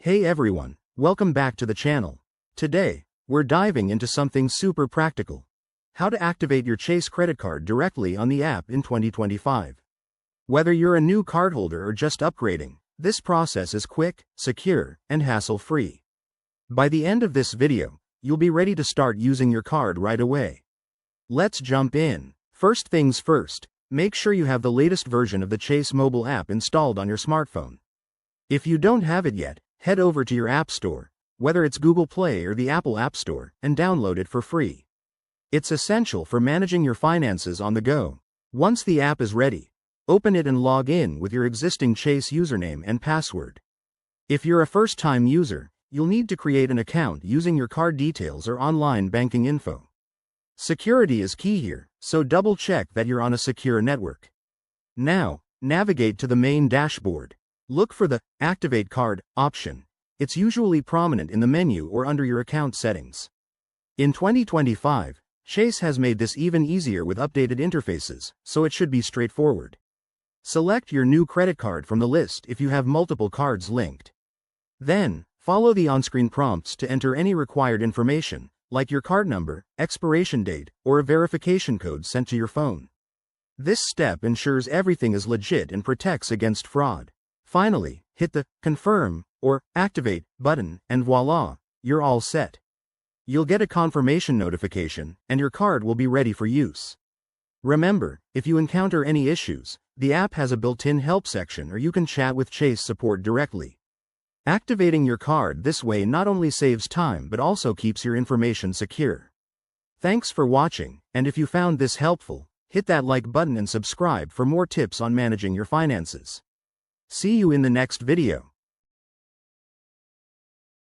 Hey everyone, welcome back to the channel. Today, we're diving into something super practical. How to activate your Chase credit card directly on the app in 2025. Whether you're a new cardholder or just upgrading, this process is quick, secure, and hassle-free. By the end of this video, you'll be ready to start using your card right away. Let's jump in. First things first, make sure you have the latest version of the Chase mobile app installed on your smartphone. If you don't have it yet, head over to your App Store, whether it's Google Play or the Apple App Store, and download it for free. It's essential for managing your finances on the go. Once the app is ready, open it and log in with your existing Chase username and password. If you're a first-time user, you'll need to create an account using your card details or online banking info. Security is key here, so double-check that you're on a secure network. Now, navigate to the main dashboard. Look for the Activate Card option. It's usually prominent in the menu or under your account settings. In 2025, Chase has made this even easier with updated interfaces, so it should be straightforward. Select your new credit card from the list if you have multiple cards linked. Then, follow the on-screen prompts to enter any required information, like your card number, expiration date, or a verification code sent to your phone. This step ensures everything is legit and protects against fraud. Finally, hit the Confirm or Activate button, and voila, you're all set. You'll get a confirmation notification, and your card will be ready for use. Remember, if you encounter any issues, the app has a built-in help section or you can chat with Chase support directly. Activating your card this way not only saves time but also keeps your information secure. Thanks for watching, and if you found this helpful, hit that like button and subscribe for more tips on managing your finances. See you in the next video.